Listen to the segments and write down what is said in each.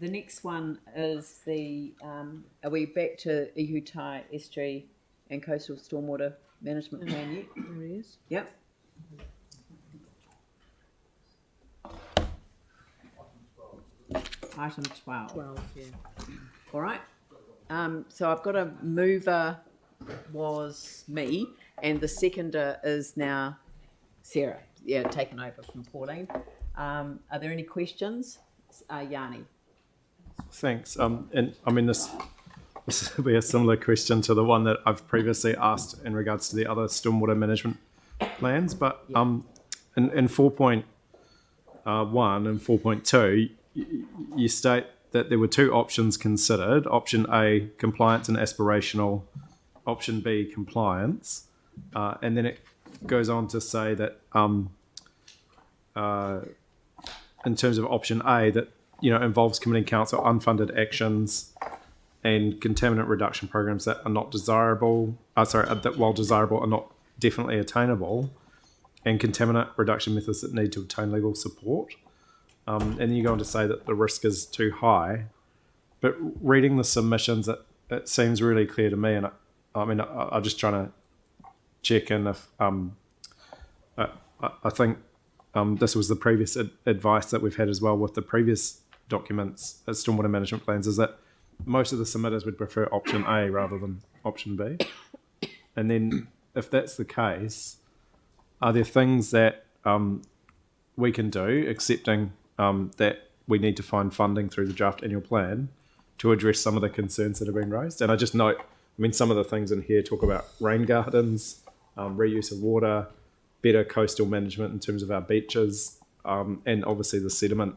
The next one is the, are we back to Ihutai-Estuary and Coastal Stormwater Management Plan yet? There he is. Yep. Item 12. 12, yeah. All right. So I've got a mover was me, and the seconder is now Sarah. Yeah, taken over from Pauline. Are there any questions? Yanni. Thanks. And I mean, this will be a similar question to the one that I've previously asked in regards to the other stormwater management plans. But in 4.1 and 4.2, you state that there were two options considered. Option A, compliance and aspirational. Option B, compliance. And then it goes on to say that in terms of option A, that involves committing council unfunded actions and contaminant reduction programs that are not desirable. That while desirable are not definitely attainable, and contaminant reduction methods that need to obtain legal support. And then you go on to say that the risk is too high. But reading the submissions, it seems really clear to me, and I'm just trying to check in if I think this was the previous advice that we've had as well with the previous documents as stormwater management plans, is that most of the submitters would prefer option A rather than option B. And then if that's the case, are there things that we can do, accepting that we need to find funding through the draft annual plan to address some of the concerns that have been raised? And I just note, some of the things in here talk about rain gardens, reuse of water, better coastal management in terms of our beaches, and obviously the sediment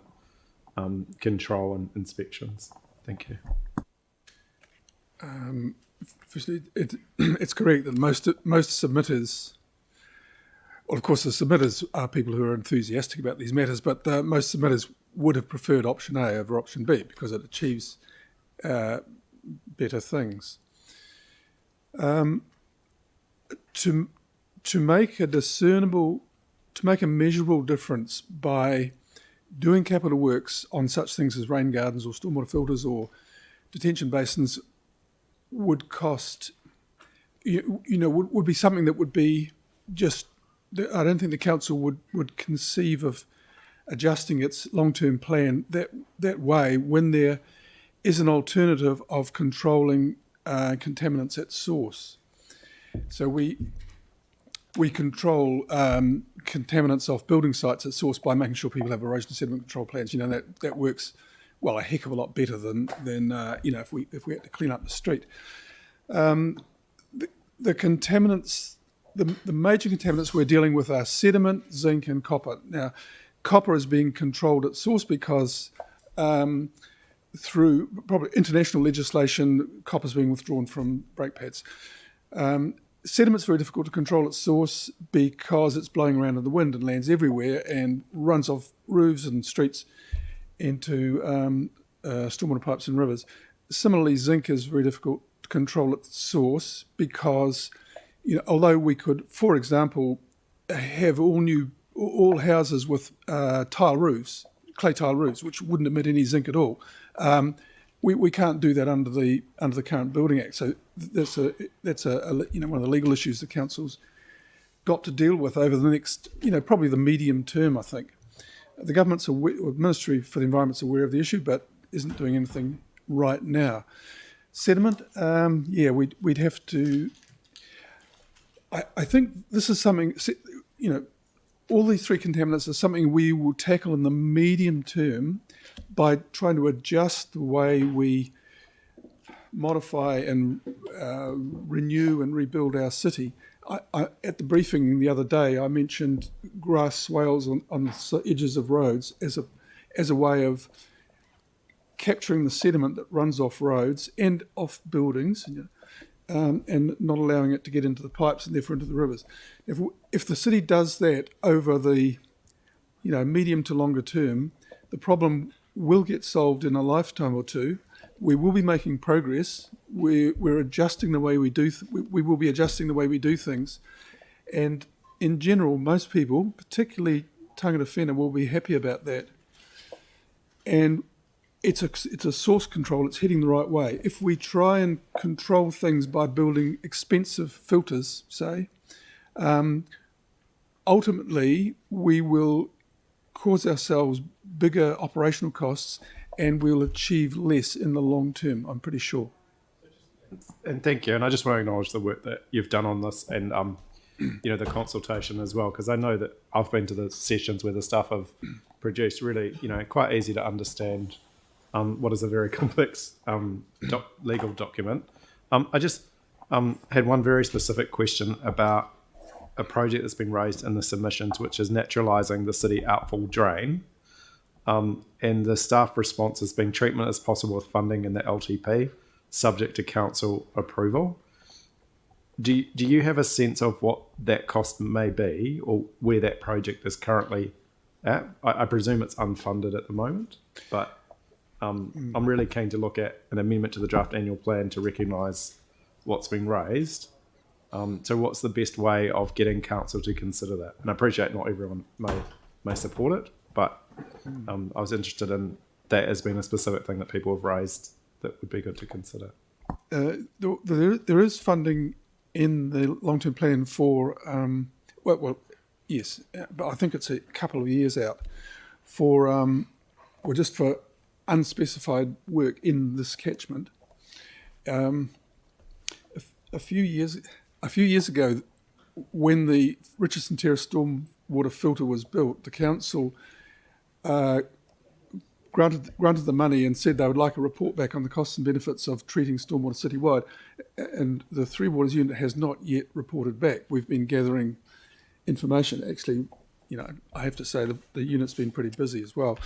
control and inspections. Thank you. Firstly, it's correct that most submitters, well, of course, the submitters are people who are enthusiastic about these matters, but most submitters would have preferred option A over option B because it achieves better things. To make a measurable difference by doing capital works on such things as rain gardens or stormwater filters or detention basins would cost, would be something that would be just, I don't think the council would conceive of adjusting its long-term plan that way when there is an alternative of controlling contaminants at source. So we control contaminants off building sites at source by making sure people have erosion and sediment control plans. That works well a heck of a lot better than if we had to clean up the street. The contaminants, the major contaminants we're dealing with are sediment, zinc, and copper. Now, copper is being controlled at source because through probably international legislation, copper is being withdrawn from brake pads. Sediment's very difficult to control at source because it's blowing around in the wind and lands everywhere and runs off roofs and streets into stormwater pipes and rivers. Similarly, zinc is very difficult to control at source because, although we could, for example, have all houses with tile roofs, clay tile roofs, which wouldn't emit any zinc at all. We can't do that under the current Building Act. So that's one of the legal issues the council's got to deal with over the next probably the medium term. I think the government's aware, or the Ministry for the Environment's aware of the issue, but isn't doing anything right now. Sediment, we'd have to. I think this is something. All these three contaminants are something we will tackle in the medium term by trying to adjust the way we modify and renew and rebuild our city. At the briefing the other day, I mentioned grass swales on the edges of roads as a way of capturing the sediment that runs off roads and off buildings, and not allowing it to get into the pipes and therefore into the rivers. If the city does that over the medium to longer term, the problem will get solved in a lifetime or two. We will be making progress. We're adjusting the way we do. We will be adjusting the way we do things, and in general, most people, particularly tangata whena, will be happy about that. And it's a source control. It's heading the right way. If we try and control things by building expensive filters, say, ultimately we will cause ourselves bigger operational costs, and we'll achieve less in the long term, I'm pretty sure. And thank you. And I just want to acknowledge the work that you've done on this, and the consultation as well, because I know that I've been to the sessions where the staff have produced really, quite easy to understand what is a very complex legal document. I just had one very specific question about a project that's been raised in the submissions, which is naturalising the city outfall drain. And the staff response has been treatment as possible with funding in the LTP, subject to council approval. Do you have a sense of what that cost may be, or where that project is currently at? I presume it's unfunded at the moment, but I'm really keen to look at an amendment to the draft annual plan to recognise what's been raised. So what's the best way of getting council to consider that? And I appreciate not everyone may support it, but I was interested in that as being a specific thing that people have raised that would be good to consider. There is funding in the long-term plan for, yes, but I think it's a couple of years out for, just for unspecified work in this catchment. A few years ago, when the Richardson Terrace stormwater filter was built, the council granted the money and said they would like a report back on the costs and benefits of treating stormwater citywide. And the Three Waters unit has not yet reported back. We've been gathering information. Actually, I have to say the unit's been pretty busy as well.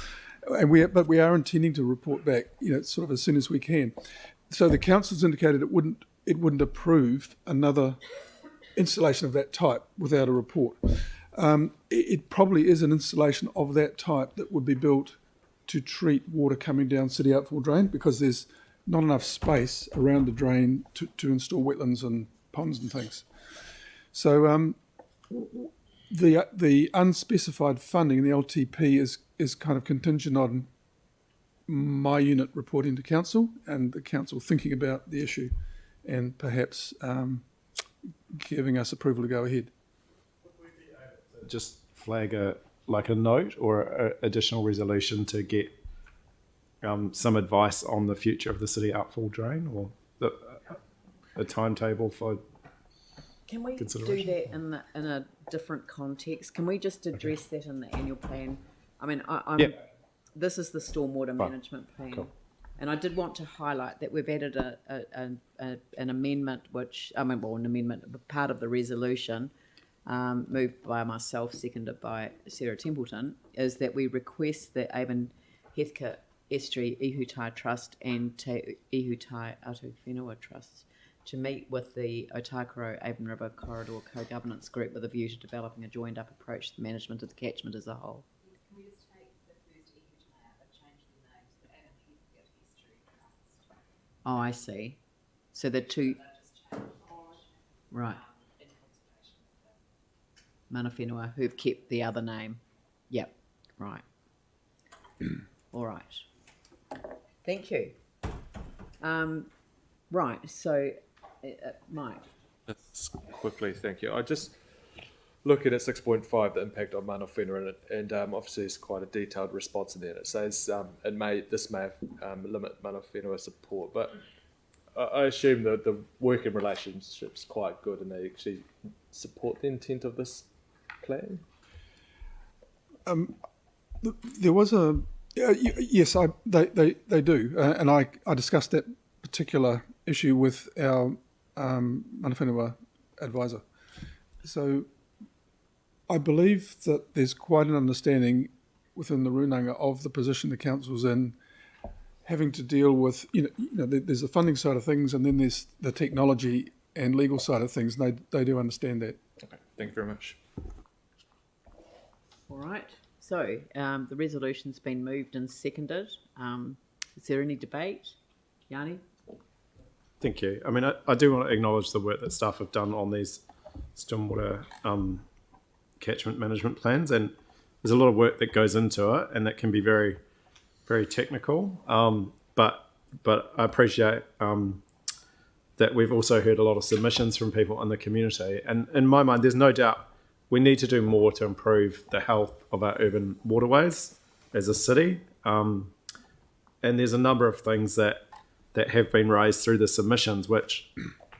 And we are intending to report back, sort of as soon as we can. So the council's indicated it wouldn't approve another installation of that type without a report. It probably is an installation of that type that would be built to treat water coming down city outfall drain, because there's not enough space around the drain to install wetlands and ponds and things. So the unspecified funding in the LTP is kind of contingent on my unit reporting to council and the council thinking about the issue and perhaps giving us approval to go ahead. Just flag a note or an additional resolution to get some advice on the future of the city outfall drain, or a timetable for Can we do consideration? that in a different context? Can we just address that in the annual plan? I mean, this is the stormwater management plan. Cool. And I did want to highlight that we've added an amendment, part of the resolution, moved by myself, seconded by Sarah Templeton, is that we request that Avon Ihutai-Estuary Ihutai Trust and Te Ihutai-Atu Trust to meet with the Otakaro Avon River Corridor Co-Governance Group with a view to developing a joined-up approach to the management of the catchment as a whole. Can we just take the first Ihutai out and change the name to Avon Ihutai-Estuary Trust? Oh, I see. So the two, right, In consultation with the mana whenua, who've kept the other name. Yep, right. All right. Thank you. Right, so Mike. Just quickly, thank you. I just looking at 6.5, the impact on mana whenua, and obviously it's quite a detailed response in there. It says this may limit mana whenua support, but I assume that the working relationship's quite good and they actually support the intent of this plan. There was a yes, they do, and I discussed that particular issue with our mana whenua advisor. So I believe that there's quite an understanding within the Runanga of the position the council's in, having to deal with, there's the funding side of things, and then there's the technology and legal side of things, and they do understand that. Okay, thank you very much. All right, so the resolution's been moved and seconded. Is there any debate? Yanni? Thank you. I mean, I do want to acknowledge the work that staff have done on these stormwater catchment management plans, and there's a lot of work that goes into it, and that can be very very technical, but I appreciate that we've also heard a lot of submissions from people in the community. And in my mind, there's no doubt we need to do more to improve the health of our urban waterways as a city. And there's a number of things that have been raised through the submissions, which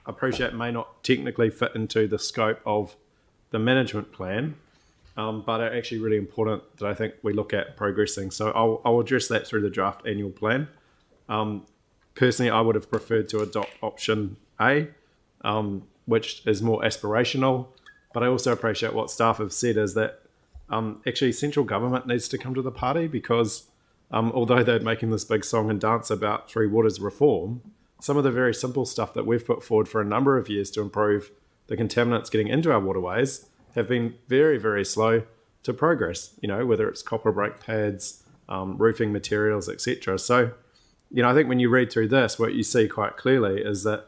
I appreciate may not technically fit into the scope of the management plan, but are actually really important that I think we look at progressing. So I'll address that through the draft annual plan. Personally, I would have preferred to adopt option A, which is more aspirational, but I also appreciate what staff have said is that actually central government needs to come to the party, because although they're making this big song and dance about Three Waters reform, some of the very simple stuff that we've put forward for a number of years to improve the contaminants getting into our waterways have been very, very slow to progress, whether it's copper brake pads, roofing materials, etc. So, I think when you read through this, what you see quite clearly is that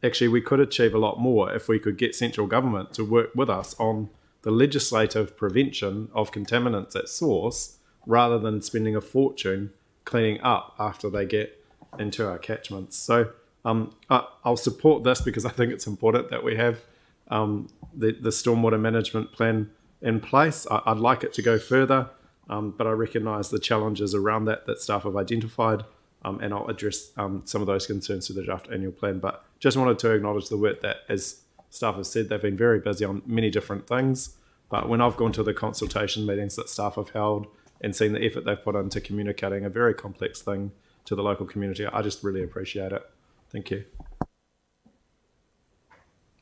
actually we could achieve a lot more if we could get central government to work with us on the legislative prevention of contaminants at source, rather than spending a fortune cleaning up after they get into our catchments. So I'll support this because I think it's important that we have the stormwater management plan in place. I'd like it to go further, but I recognise the challenges around that staff have identified, and I'll address some of those concerns through the draft annual plan. But just wanted to acknowledge the work that, as staff have said, they've been very busy on many different things. But when I've gone to the consultation meetings that staff have held and seen the effort they've put into communicating a very complex thing to the local community, I just really appreciate it. Thank you.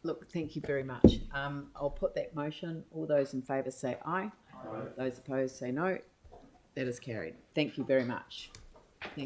Look, thank you very much. I'll put that motion. All those in favour say aye. Those opposed say no. That is carried. Thank you very much.